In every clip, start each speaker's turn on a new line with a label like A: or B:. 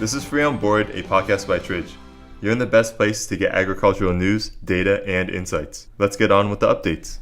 A: This is Free on Board, a podcast by Tridge. You're in the best place to get agricultural news, data, and insights. Let's get on with the updates.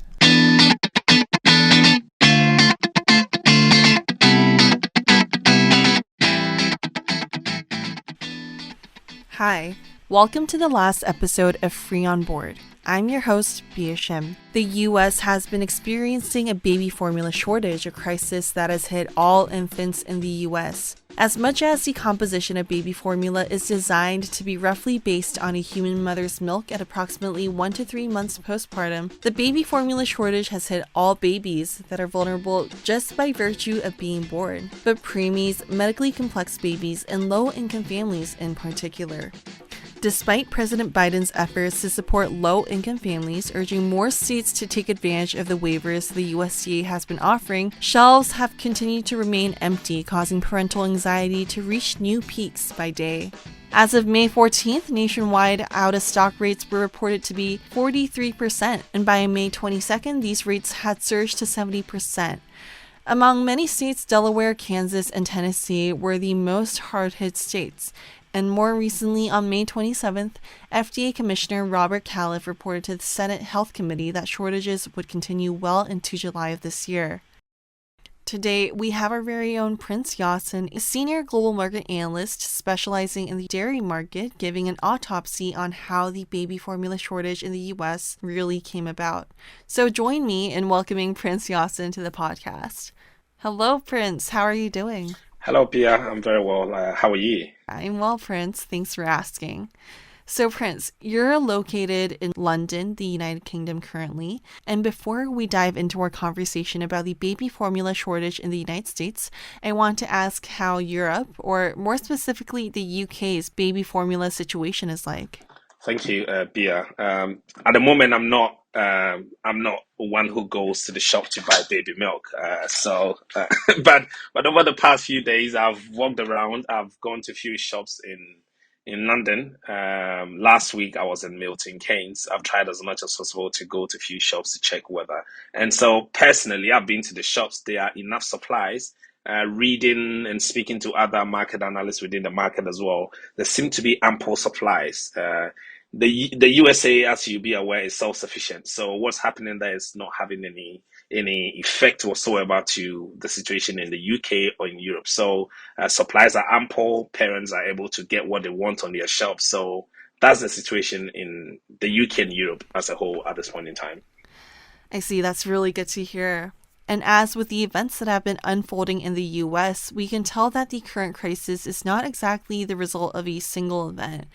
B: Hi, welcome to the last episode of Free on Board. I'm your host, Shim. The U.S. has been experiencing a baby formula shortage, a crisis that has hit all infants in the U.S. As much as the composition of baby formula is designed to be roughly based on a human mother's milk at approximately 1 to 3 months postpartum, the baby formula shortage has hit all babies that are vulnerable just by virtue of being born, but preemies, medically complex babies, and low-income families in particular. Despite President Biden's efforts to support low-income families, urging more states to take advantage of the waivers the USDA has been offering, shelves have continued to remain empty, causing parental anxiety to reach new peaks by day. As of May 14th, nationwide out-of-stock rates were reported to be 43%, and by May 22nd, these rates had surged to 70%. Among many states, Delaware, Kansas, and Tennessee were the most hard-hit states. And more recently, on May 27th, FDA Commissioner Robert Califf reported to the Senate Health Committee that shortages would continue well into July of this year. Today, we have our very own Prince Yawson, a senior global market analyst specializing in the dairy market, giving an autopsy on how the baby formula shortage in the U.S. really came about. So join me in welcoming Prince Yawson to the podcast. Hello, Prince. How are you doing?
C: Hello, Pia. I'm very well. How are you?
B: I'm well, Prince. Thanks for asking. So, Prince, you're located in London, the United Kingdom currently. And before we dive into our conversation about the baby formula shortage in the United States, I want to ask how Europe, or more specifically the UK's baby formula situation is like.
C: Thank you, Pia. At the moment, I'm not one who goes to the shop to buy baby milk. But over the past few days, I've walked around. I've gone to a few shops in London. Last week, I was in Milton Keynes. I've tried as much as possible to go to a few shops to check weather. And so personally, I've been to the shops. There are enough supplies. Reading and speaking to other market analysts within the market as well, there seem to be ample supplies. The USA, as you be aware, is self-sufficient. So what's happening there is not having any effect whatsoever to the situation in the UK or in Europe. So supplies are ample. Parents are able to get what they want on their shelves. So that's the situation in the UK and Europe as a whole at this point in time.
B: I see. That's really good to hear. And as with the events that have been unfolding in the US, we can tell that the current crisis is not exactly the result of a single event.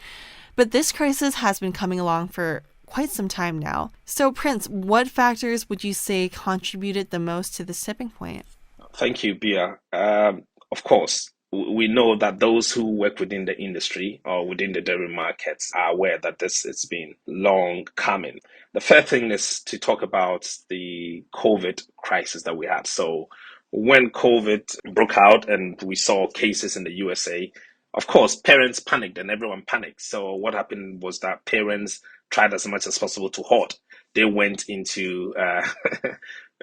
B: But this crisis has been coming along for quite some time now. So, Prince, what factors would you say contributed the most to this tipping point?
C: Thank you, Bia. Of course, we know that those who work within the industry or within the dairy markets are aware that this has been long coming. The first thing is to talk about the COVID crisis that we had. So when COVID broke out and we saw cases in the USA, of course, parents panicked and everyone panicked. So what happened was that parents tried as much as possible to hoard. They went into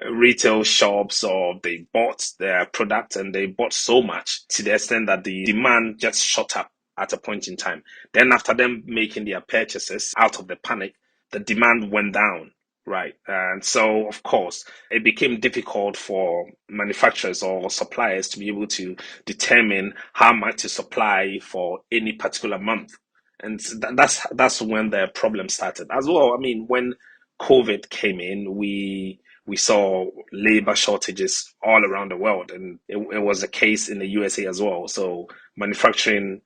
C: retail shops or they bought their product and they bought so much to the extent that the demand just shot up at a point in time. Then after them making their purchases out of the panic, the demand went down. Right. And so, of course, it became difficult for manufacturers or suppliers to be able to determine how much to supply for any particular month. And that's when the problem started as well. I mean, when COVID came in, we saw labor shortages all around the world, and it was the case in the USA as well. So manufacturing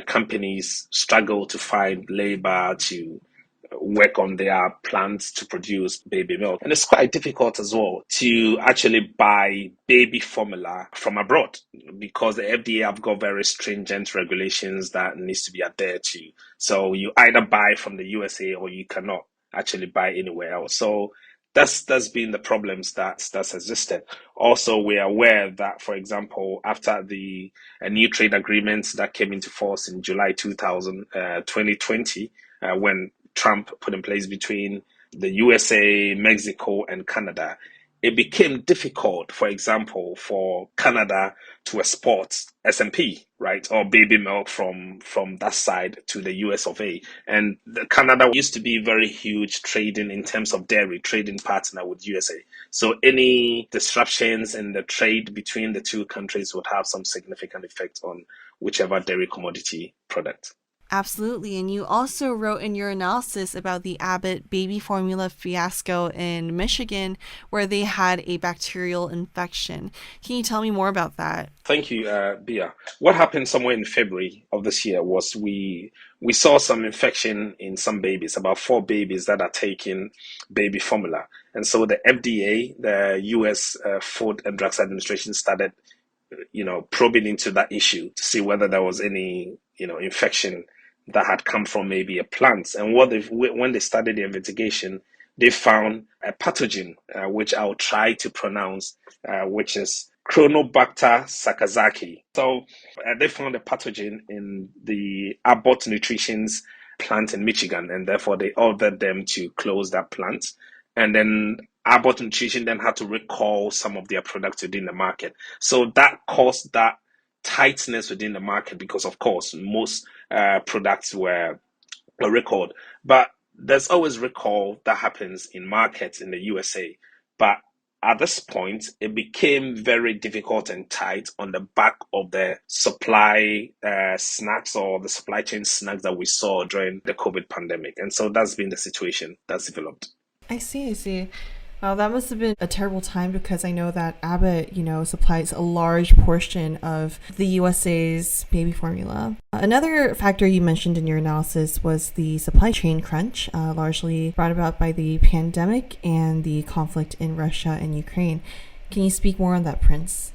C: companies struggled to find labor to work on their plants to produce baby milk. And it's quite difficult as well to actually buy baby formula from abroad because the FDA have got very stringent regulations that needs to be adhered to. So you either buy from the USA or you cannot actually buy anywhere else. So that's been the problems that's existed. Also, we are aware that, for example, after the new trade agreements that came into force in July 2020, when Trump put in place between the USA, Mexico, and Canada, it became difficult, for example, for Canada to export SMP, right, or baby milk from that side to the US of A. And Canada used to be very huge trading in terms of dairy, trading partner with USA. So any disruptions in the trade between the two countries would have some significant effect on whichever dairy commodity product.
B: Absolutely. And you also wrote in your analysis about the Abbott baby formula fiasco in Michigan, where they had a bacterial infection. Can you tell me more about that?
C: Thank you, Bia. What happened somewhere in February of this year was we saw some infection in some babies, about 4 babies that are taking baby formula, and so the FDA, the U.S. Food and Drugs Administration, started, probing into that issue to see whether there was any, infection that had come from maybe a plant. And when they started the investigation, they found a pathogen, which I'll try to pronounce, which is Chronobacter sakazaki. So they found a pathogen in the Abbott Nutrition's plant in Michigan, and therefore they ordered them to close that plant. And then Abbott Nutrition then had to recall some of their products within the market. So that caused that tightness within the market because, of course, most products were recalled. But there's always recall that happens in markets in the USA. But at this point, it became very difficult and tight on the back of the supply snacks or the supply chain snacks that we saw during the COVID pandemic. And so that's been the situation that's developed.
B: I see, I see. Wow, that must have been a terrible time because I know that Abbott, supplies a large portion of the USA's baby formula. Another factor you mentioned in your analysis was the supply chain crunch, largely brought about by the pandemic and the conflict in Russia and Ukraine. Can you speak more on that, Prince?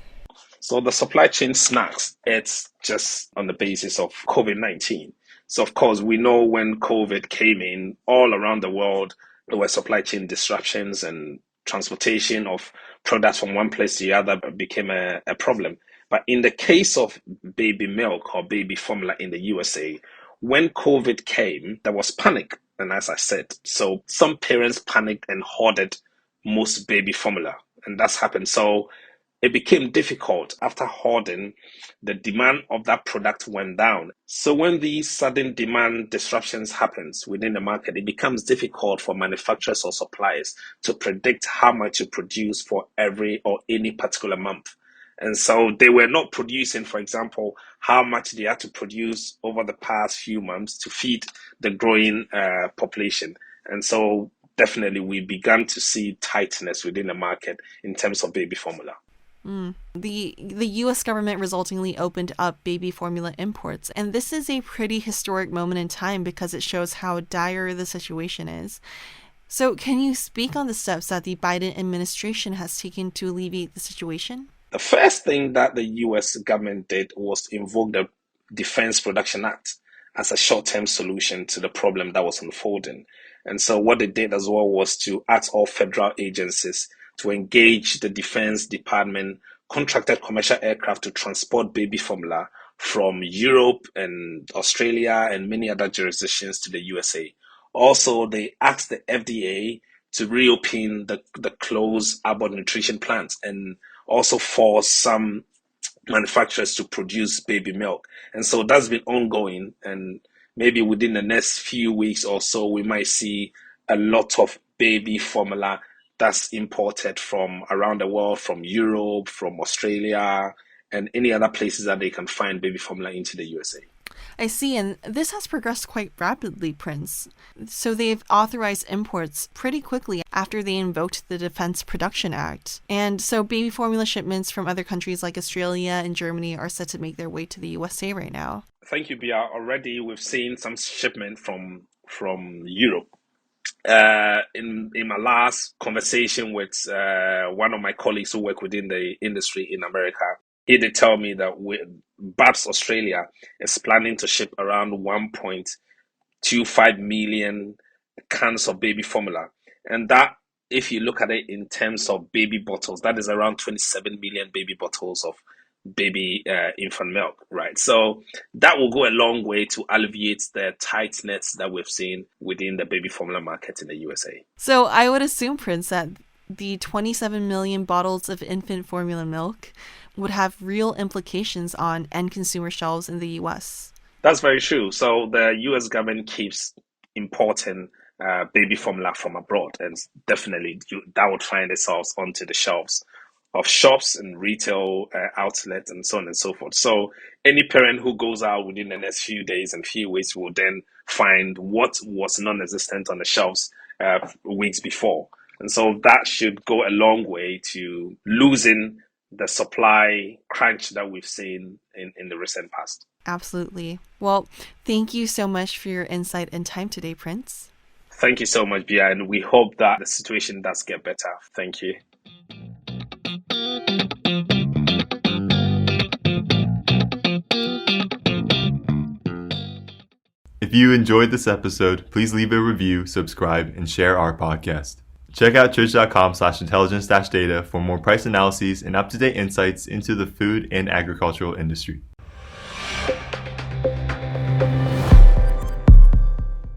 C: So the supply chain snacks, it's just on the basis of COVID-19. So of course, we know when COVID came in all around the world, there were supply chain disruptions and transportation of products from one place to the other became a problem. But in the case of baby milk or baby formula in the USA, when COVID came, there was panic. And as I said, so some parents panicked and hoarded most baby formula. And that's happened. So it became difficult after hoarding. The demand of that product went down. So when these sudden demand disruptions happens within the market, it becomes difficult for manufacturers or suppliers to predict how much to produce for every or any particular month. And so they were not producing, for example, how much they had to produce over the past few months to feed the growing population. And so definitely we began to see tightness within the market in terms of baby formula.
B: The U.S. government resultingly opened up baby formula imports, and this is a pretty historic moment in time because it shows how dire the situation is. So can you speak on the steps that the Biden administration has taken to alleviate the situation?
C: The first thing that the U.S. government did was to invoke the Defense Production Act as a short-term solution to the problem that was unfolding. And so what they did as well was to ask all federal agencies to engage the Defense Department contracted commercial aircraft to transport baby formula from Europe and Australia and many other jurisdictions to the USA. Also, they asked the FDA to reopen the closed Abbott Nutrition plants and also force some manufacturers to produce baby milk. And so that's been ongoing. And maybe within the next few weeks or so, we might see a lot of baby formula that's imported from around the world, from Europe, from Australia, and any other places that they can find baby formula into the USA.
B: I see, and this has progressed quite rapidly, Prince. So they've authorized imports pretty quickly after they invoked the Defense Production Act. And so baby formula shipments from other countries like Australia and Germany are set to make their way to the USA right now.
C: Thank you, Bia. Already we've seen some shipment from Europe. In my last conversation with one of my colleagues who work within the industry in America, he did tell me that Babs Australia is planning to ship around 1.25 million cans of baby formula. And that, if you look at it in terms of baby bottles, that is around 27 million baby bottles of baby infant milk, right? So that will go a long way to alleviate the tightness that we've seen within the baby formula market in the USA.
B: So I would assume, Prince, that the 27 million bottles of infant formula milk would have real implications on end consumer shelves in the US.
C: That's very true. So the US government keeps importing baby formula from abroad, and definitely that would find itself onto the shelves of shops and retail outlets and so on and so forth. So any parent who goes out within the next few days and few weeks will then find what was non-existent on the shelves weeks before. And so that should go a long way to losing the supply crunch that we've seen in the recent past.
B: Absolutely. Well, thank you so much for your insight and time today, Prince.
C: Thank you so much, Bia, and we hope that the situation does get better. Thank you.
A: If you enjoyed this episode, please leave a review, subscribe, and share our podcast. Check out tridge.com/intelligence-data for more price analyses and up-to-date insights into the food and agricultural industry.